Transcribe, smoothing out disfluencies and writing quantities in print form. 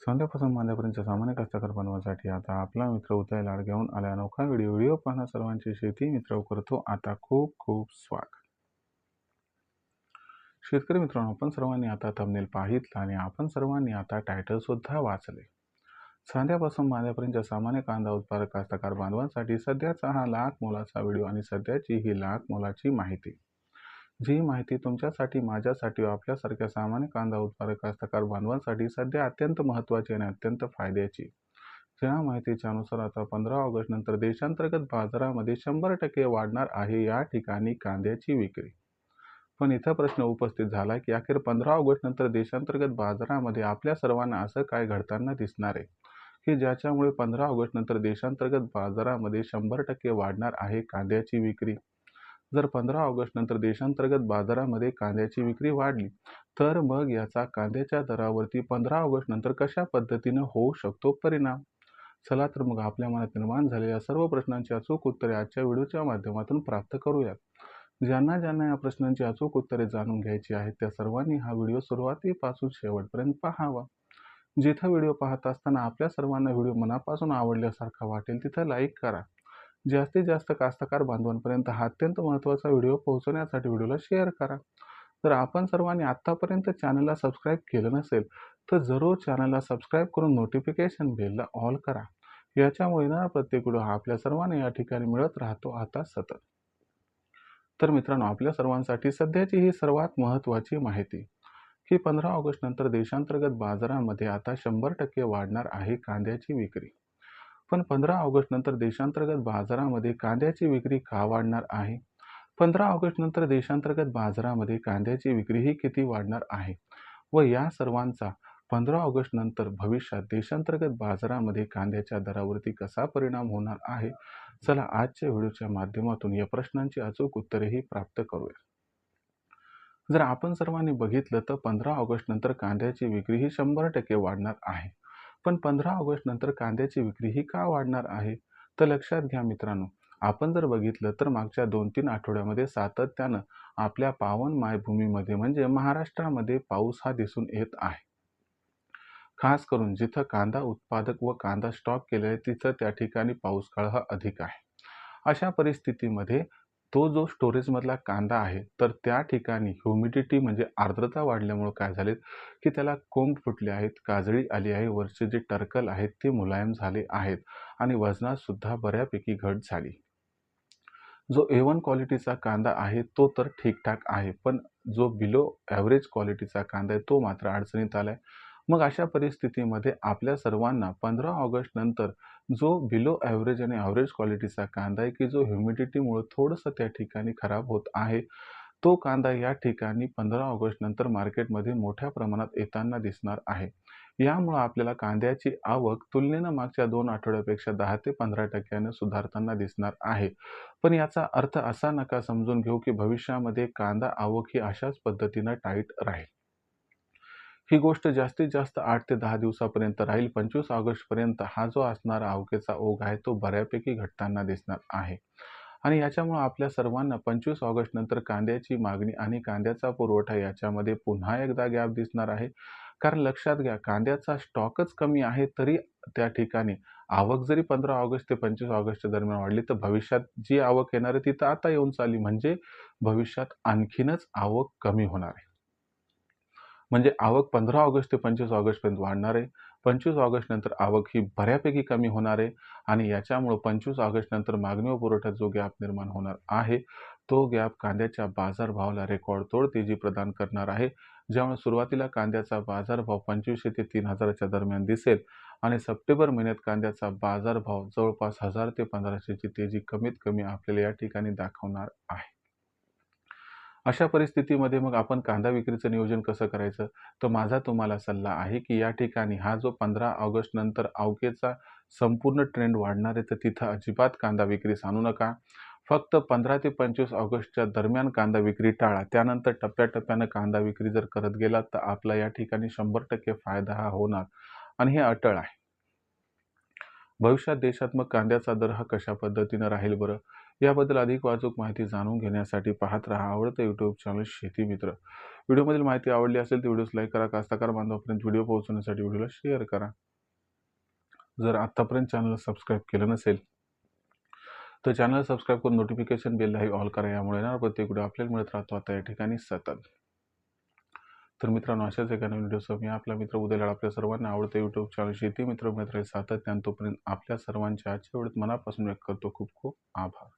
संध्यापासून मांद्यापर्यंतच्या सामान्य कष्टकर बनवासाठी आता आपला मित्र उदय लाड घेऊन आला अनोखा व्हिडिओ पाहणं सर्वांची शेती मित्र करतो आता खूप खूप स्वागत. शेतकरी मित्रांनो, आपण सर्वांनी आता थंबनेल पाहितला आणि आपण सर्वांनी आता टायटल सुद्धा वाचले. सांध्यापासून मांद्यापर्यंतच्या सामान्य कांदा उत्पादक कास्तकार बांधवांसाठी सध्याचा हा लाख मोलाचा व्हिडिओ आणि सध्याची ही लाख मोलाची माहिती. जी माहिती तुमच्यासाठी, माझ्यासाठी व आपल्यासारख्या सामान्य कांदा उत्पादक कास्तकार बांधवांसाठी सध्या अत्यंत महत्त्वाची आणि अत्यंत फायद्याची. ज्या माहितीच्या अनुसार आता 15 ऑगस्ट नंतर देशांतर्गत बाजारामध्ये 100% वाढणार आहे या ठिकाणी कांद्याची विक्री. पण इथं प्रश्न उपस्थित झाला की अखेर 15 ऑगस्ट नंतर देशांतर्गत बाजारामध्ये आपल्या सर्वांना असं काय घडताना दिसणार आहे की ज्याच्यामुळे 15 ऑगस्ट नंतर देशांतर्गत बाजारामध्ये 100% वाढणार आहे कांद्याची विक्री. जर 15 ऑगस्ट नंतर देशांतर्गत बाजारामध्ये कांद्याची विक्री वाढली तर मग याचा कांद्याच्या दरावरती 15 ऑगस्ट नंतर कशा पद्धतीनं होऊ शकतो परिणाम. चला तर मग आपल्या मनात निर्माण झालेल्या सर्व प्रश्नांची अचूक उत्तरे आजच्या व्हिडिओच्या माध्यमातून प्राप्त करूयात. ज्यांना ज्यांना या प्रश्नांची अचूक उत्तरे जाणून घ्यायची आहेत त्या सर्वांनी हा व्हिडिओ सुरुवातीपासून शेवटपर्यंत पाहावा. जिथं व्हिडिओ पाहत असताना आपल्या सर्वांना व्हिडिओ मनापासून आवडल्यासारखा वाटेल तिथं लाईक करा. जास्तीत जास्त कास्तकार बांधवांपर्यंत हा अत्यंत महत्त्वाचा व्हिडिओ पोहोचवण्यासाठी व्हिडिओला शेअर करा. जर आपण सर्वांनी आत्तापर्यंत चॅनलला सबस्क्राईब केलं नसेल तर जरूर चॅनलला सबस्क्राईब करून नोटिफिकेशन बेलला ऑल करा. याच्यामुळे ना प्रत्येक व्हिडिओ हा आपल्या सर्वांना या ठिकाणी मिळत राहतो आता सतत. तर मित्रांनो, आपल्या सर्वांसाठी सध्याची ही सर्वात महत्त्वाची माहिती की 15 ऑगस्ट नंतर देशांतर्गत बाजारामध्ये आता 100% वाढणार आहे कांद्याची विक्री. पण 15 ऑगस्ट नंतर देशांतर्गत बाजारामध्ये कांद्याची विक्री का वाढणार आहे? 15 ऑगस्ट नंतर देशांतर्गत बाजारामध्ये कांद्याची विक्री ही किती वाढणार आहे व या सर्वांचा 15 ऑगस्ट नंतर भविष्यात देशांतर्गत बाजारामध्ये कांद्याच्या दरावरती कसा परिणाम होणार आहे, चला आजच्या व्हिडिओच्या माध्यमातून या प्रश्नांची अचूक उत्तरेही प्राप्त करूया. जर आपण सर्वांनी बघितलं तर 15 ऑगस्ट नंतर कांद्याची विक्री ही 100% वाढणार आहे. पण 15 ऑगस्ट नंतर कांद्याची विक्री ही का वाढणार आहे? तर लक्षात घ्या मित्रांनो, आपण जर बघितलं तर मागच्या 2-3 आठवड्यामध्ये सातत्यानं आपल्या पावन मायभूमीमध्ये म्हणजे महाराष्ट्रामध्ये पाऊस हा दिसून येत आहे. खास करून जिथं कांदा उत्पादक व कांदा स्टॉक केलेला आहे तिथं त्या ठिकाणी पाऊस काळ हा अधिक आहे. अशा परिस्थितीमध्ये तो जो स्टोरेजमधला कांदा आहे तर त्या ठिकाणी ह्युमिडिटी म्हणजे आर्द्रता वाढल्यामुळे काय झाले की त्याला कोंब फुटले आहेत, काजळी आली आहे, वरचे जे टर्कल आहेत ते मुलायम झाले आहेत आणि वजनात सुद्धा बऱ्यापैकी घट झाली. जो A1 क्वालिटीचा कांदा आहे तो तर ठीकठाक आहे, पण जो बिलो ॲव्हरेज क्वालिटीचा कांदा आहे तो मात्र अडचणीत आला आहे. मग अशा परिस्थितीमध्ये आपल्या सर्वांना 15 ऑगस्ट नंतर जो बिलो ॲव्हरेज आणि ॲव्हरेज क्वालिटीचा कांदा आहे की जो ह्युमिडिटीमुळे थोडंसं त्या ठिकाणी खराब होत आहे, तो कांदा या ठिकाणी 15 ऑगस्ट नंतर मार्केटमध्ये मोठ्या प्रमाणात येताना दिसणार आहे. यामुळे आपल्याला कांद्याची आवक तुलनेनं मागच्या 2 आठवड्यापेक्षा 10 ते 15% सुधारताना दिसणार आहे. पण याचा अर्थ असा नका समजून घेऊ की भविष्यामध्ये कांदा आवक ही अशाच पद्धतीनं टाईट राहील. ही गोष्ट जास्तीत जास्त 8 ते 10 दिवसापर्यंत राहील. 25 ऑगस्टपर्यंत हा जो असणारा आवकेचा ओघ आहे तो बऱ्यापैकी घटताना दिसणार आहे. आणि याच्यामुळे आपल्या सर्वांना 25 ऑगस्ट नंतर कांद्याची मागणी आणि कांद्याचा पुरवठा याच्यामध्ये पुन्हा एकदा गॅप दिसणार आहे. कारण लक्षात घ्या, कांद्याचा स्टॉकच कमी आहे तरी त्या ठिकाणी आवक जरी 15 ऑगस्ट ते 25 ऑगस्टच्या दरम्यान वाढली तर भविष्यात जी आवक येणार आहे ती तर आता येऊन चालली, म्हणजे भविष्यात आणखीनच आवक कमी होणार आहे. म्हणजे आवक 15 ऑगस्ट ते 25 ऑगस्टपर्यंत वाढणार आहे. 25 ऑगस्ट नंतर आवक ही बऱ्यापैकी कमी होणार आहे आणि याच्यामुळं 25 ऑगस्ट नंतर मागणी व पुरवठ्यात जो गॅप निर्माण होणार आहे, तो गॅप कांद्याच्या बाजारभावाला रेकॉर्डतोड तेजी प्रदान करणार आहे. ज्यामुळे सुरुवातीला कांद्याचा बाजारभाव 2500 ते 3000च्या दरम्यान दिसेल आणि सप्टेंबर महिन्यात कांद्याचा बाजारभाव जवळपास 1000 ते 1500ची तेजी कमीत कमी आपल्याला या ठिकाणी दाखवणार आहे. अशा परिस्थितीमध्ये मग आपण कांदा विक्रीचं नियोजन कसं करायचं? तर माझा तुम्हाला सल्ला आहे की या ठिकाणी हा जो 15 ऑगस्ट नंतर अवकेचा संपूर्ण ट्रेंड वाढणार आहे तर तिथं अजिबात कांदा विक्रीस आणू नका. फक्त 15 ते 25 ऑगस्टच्या दरम्यान कांदा विक्री टाळा. त्यानंतर टप्प्याटप्प्यानं कांदा विक्री जर करत गेलात तर आपला या ठिकाणी 100% फायदा हा होणार आणि हे अटळ आहे. भविष्यात देशात मग कांद्याचा दर हा कशा पद्धतीनं राहील बरं? याबद्दल अधिक वाचूक माहिती जाणून घेण्यासाठी पाहत राहा आवडतं यूट्यूब चॅनल शेती मित्र. व्हिडिओमधील माहिती आवडली असेल तर व्हिडिओस लाईक करा. कास्तकार बांधवांपर्यंत व्हिडिओ पोहोचवण्यासाठी व्हिडिओला शेअर करा. जर आत्तापर्यंत चॅनलला सबस्क्राईब केलं नसेल तर चॅनल सबस्क्राईब करून नोटिफिकेशन बेललाही ऑल करा. यामुळे येणारा प्रत्येक व्हिडिओ आपल्याला मिळत राहतो आता या ठिकाणी सतत. तर मित्रांनो, अशाच एका नवीन व्हिडिओसह मी आपला मित्र उद्या आपल्या सर्वांना आवडतं यूट्यूब चॅनल शेती मित्र मिळत राहील सातत्याने. तोपर्यंत आपल्या सर्वांच्या आजच्या वेळेत मनापासून व्यक्त करतो खूप खूप आभार.